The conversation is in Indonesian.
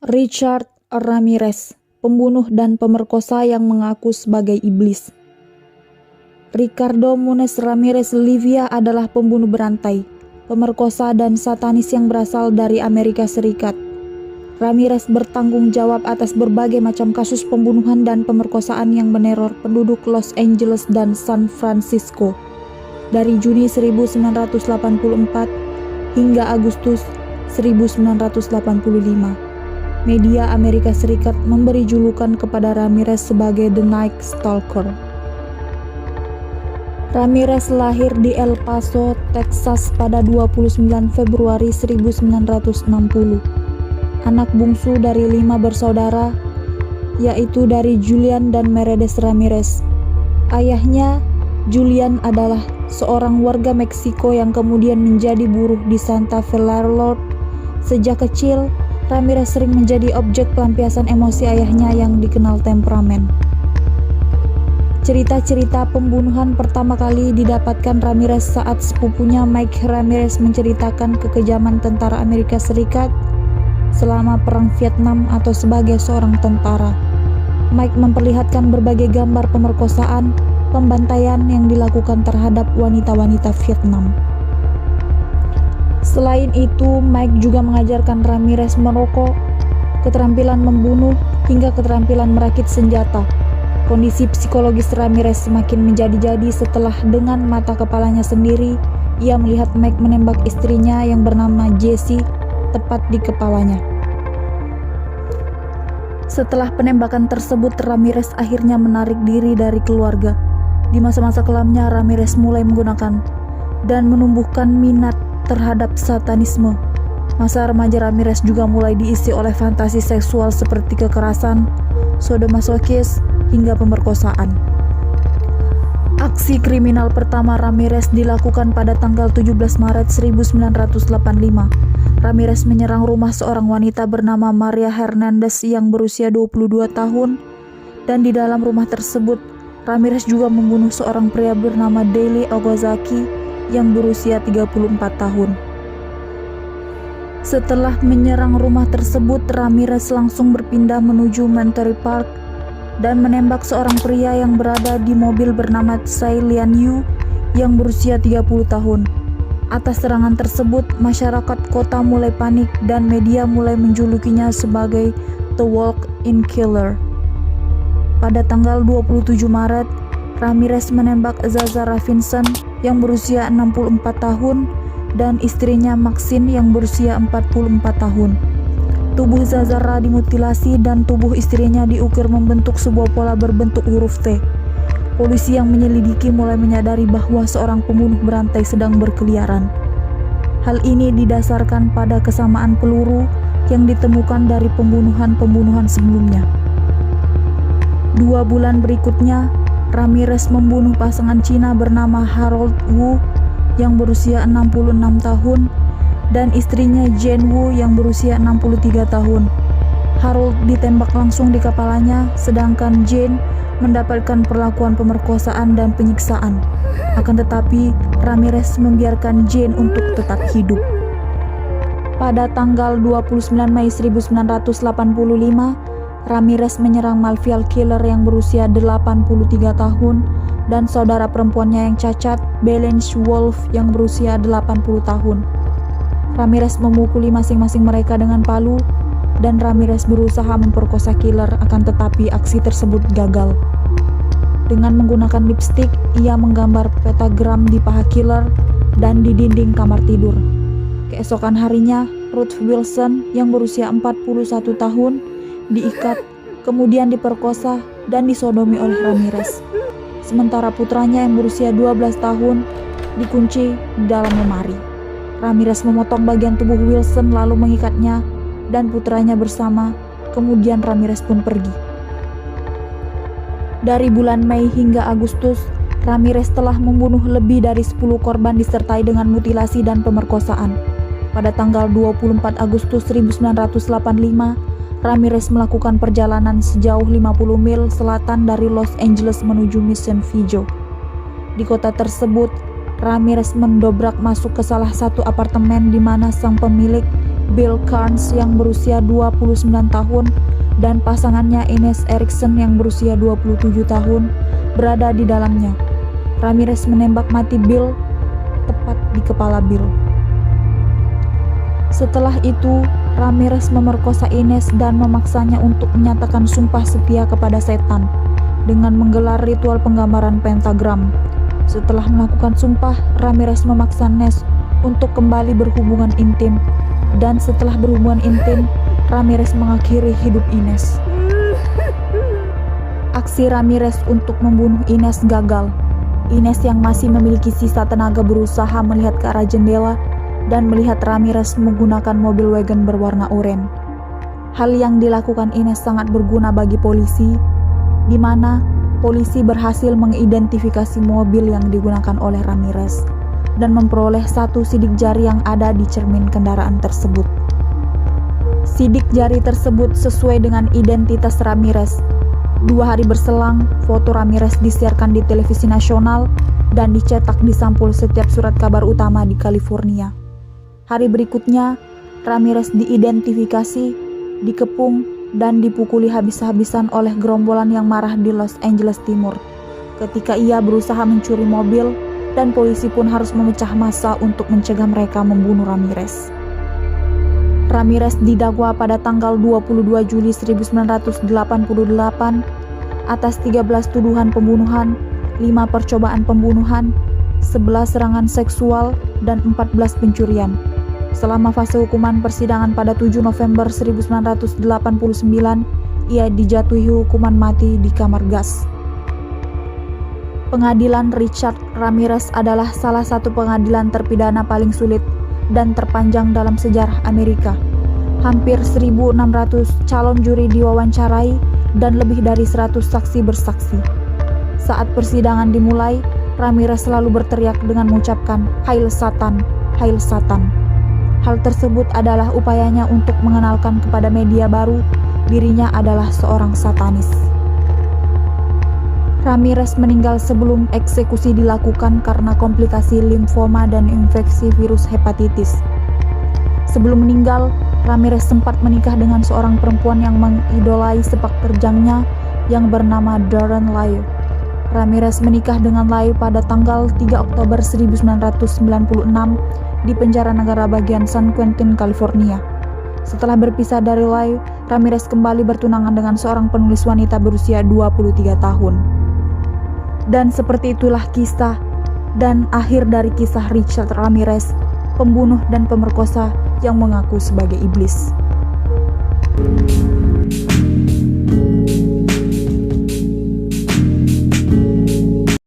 Richard Ramirez, pembunuh dan pemerkosa yang mengaku sebagai iblis. Ricardo Munez Ramirez Livia adalah pembunuh berantai, pemerkosa dan satanis yang berasal dari Amerika Serikat. Ramirez bertanggung jawab atas berbagai macam kasus pembunuhan dan pemerkosaan yang meneror penduduk Los Angeles dan San Francisco dari Juni 1984 hingga Agustus 1985. Media Amerika Serikat memberi julukan kepada Ramirez sebagai The Night Stalker. Ramirez lahir di El Paso, Texas pada 29 Februari 1960. Anak bungsu dari 5 bersaudara, yaitu dari Julian dan Mercedes Ramirez. Ayahnya, Julian, adalah seorang warga Meksiko yang kemudian menjadi buruh di Santa Fe Railroad. Sejak kecil, Ramirez sering menjadi objek pelampiasan emosi ayahnya yang dikenal temperamen. Cerita-cerita pembunuhan pertama kali didapatkan Ramirez saat sepupunya Mike Ramirez menceritakan kekejaman tentara Amerika Serikat selama Perang Vietnam atau sebagai seorang tentara. Mike memperlihatkan berbagai gambar pemerkosaan, pembantaian yang dilakukan terhadap wanita-wanita Vietnam. Selain itu, Mike juga mengajarkan Ramirez merokok, keterampilan membunuh, hingga keterampilan merakit senjata. Kondisi psikologis Ramirez semakin menjadi-jadi setelah dengan mata kepalanya sendiri, ia melihat Mike menembak istrinya yang bernama Jessie tepat di kepalanya. Setelah penembakan tersebut, Ramirez akhirnya menarik diri dari keluarga. Di masa-masa kelamnya, Ramirez mulai menggunakan dan menumbuhkan minat terhadap satanisme. Masa remaja Ramirez juga mulai diisi oleh fantasi seksual seperti kekerasan, sadomasokis, hingga pemerkosaan. Aksi kriminal pertama Ramirez dilakukan pada tanggal 17 Maret 1985. Ramirez menyerang rumah seorang wanita bernama Maria Hernandez yang berusia 22 tahun, dan di dalam rumah tersebut, Ramirez juga membunuh seorang pria bernama Dale Ogozaki yang berusia 34 tahun. Setelah menyerang rumah tersebut, Ramirez langsung berpindah menuju Monterey Park dan menembak seorang pria yang berada di mobil bernama Tsai Lian Yu yang berusia 30 tahun. Atas serangan tersebut, masyarakat kota mulai panik dan media mulai menjulukinya sebagai The Walk-in Killer. Pada tanggal 27 Maret, Ramirez menembak Zazara Vincent yang berusia 64 tahun dan istrinya Maxine yang berusia 44 tahun. Tubuh Zazara dimutilasi dan tubuh istrinya diukir membentuk sebuah pola berbentuk huruf T. Polisi yang menyelidiki mulai menyadari bahwa seorang pembunuh berantai sedang berkeliaran. Hal ini didasarkan pada kesamaan peluru yang ditemukan dari pembunuhan-pembunuhan sebelumnya. 2 bulan berikutnya, Ramirez membunuh pasangan Cina bernama Harold Wu yang berusia 66 tahun dan istrinya Jane Wu yang berusia 63 tahun. Harold ditembak langsung di kepalanya, sedangkan Jane mendapatkan perlakuan pemerkosaan dan penyiksaan. Akan tetapi, Ramirez membiarkan Jane untuk tetap hidup. Pada tanggal 29 Mei 1985, Ramirez menyerang Malvial Killer yang berusia 83 tahun dan saudara perempuannya yang cacat, Blanche Wolf yang berusia 80 tahun. Ramirez memukuli masing-masing mereka dengan palu dan Ramirez berusaha memperkosa Killer, akan tetapi aksi tersebut gagal. Dengan menggunakan lipstik, ia menggambar pentagram di paha Killer dan di dinding kamar tidur. Keesokan harinya, Ruth Wilson yang berusia 41 tahun diikat, kemudian diperkosa dan disodomi oleh Ramirez. Sementara putranya yang berusia 12 tahun dikunci di dalam lemari. Ramirez memotong bagian tubuh Wilson lalu mengikatnya dan putranya bersama, kemudian Ramirez pun pergi. Dari bulan Mei hingga Agustus, Ramirez telah membunuh lebih dari 10 korban disertai dengan mutilasi dan pemerkosaan. Pada tanggal 24 Agustus 1985, Ramirez melakukan perjalanan sejauh 50 mil selatan dari Los Angeles menuju Mission Viejo. Di kota tersebut, Ramirez mendobrak masuk ke salah satu apartemen di mana sang pemilik Bill Carnes yang berusia 29 tahun dan pasangannya Ines Erikson yang berusia 27 tahun berada di dalamnya. Ramirez menembak mati Bill tepat di kepala Bill. Setelah itu, Ramirez memerkosa Ines dan memaksanya untuk menyatakan sumpah setia kepada setan dengan menggelar ritual penggambaran pentagram. Setelah melakukan sumpah, Ramirez memaksa Ness untuk kembali berhubungan intim, dan setelah berhubungan intim, Ramirez mengakhiri hidup Ines. Aksi Ramirez untuk membunuh Ines gagal. Ines yang masih memiliki sisa tenaga berusaha melihat ke arah jendela dan melihat Ramirez menggunakan mobil wagon berwarna oranye. Hal yang dilakukan Ines sangat berguna bagi polisi, di mana polisi berhasil mengidentifikasi mobil yang digunakan oleh Ramirez dan memperoleh satu sidik jari yang ada di cermin kendaraan tersebut. Sidik jari tersebut sesuai dengan identitas Ramirez. 2 hari berselang, foto Ramirez disiarkan di televisi nasional dan dicetak di sampul setiap surat kabar utama di California. Hari berikutnya, Ramirez diidentifikasi, dikepung, dan dipukuli habis-habisan oleh gerombolan yang marah di Los Angeles Timur ketika ia berusaha mencuri mobil, dan polisi pun harus memecah massa untuk mencegah mereka membunuh Ramirez. Ramirez didakwa pada tanggal 22 Juli 1988 atas 13 tuduhan pembunuhan, 5 percobaan pembunuhan, 11 serangan seksual, dan 14 pencurian. Selama fase hukuman persidangan pada 7 November 1989, ia dijatuhi hukuman mati di kamar gas. Pengadilan Richard Ramirez adalah salah satu pengadilan terpidana paling sulit dan terpanjang dalam sejarah Amerika. Hampir 1.600 calon juri diwawancarai dan lebih dari 100 saksi bersaksi. Saat persidangan dimulai, Ramirez selalu berteriak dengan mengucapkan "Hail Satan, Hail Satan". Hal tersebut adalah upayanya untuk mengenalkan kepada media baru dirinya adalah seorang satanis. Ramirez meninggal sebelum eksekusi dilakukan karena komplikasi limfoma dan infeksi virus hepatitis. Sebelum meninggal, Ramirez sempat menikah dengan seorang perempuan yang mengidolai sepak terjangnya yang bernama Darren Lyle. Ramirez menikah dengan Lyle pada tanggal 3 Oktober 1996 di penjara negara bagian San Quentin, California. Setelah berpisah dari Lyle, Ramirez kembali bertunangan dengan seorang penulis wanita berusia 23 tahun. Dan seperti itulah kisah dan akhir dari kisah Richard Ramirez, pembunuh dan pemerkosa yang mengaku sebagai iblis.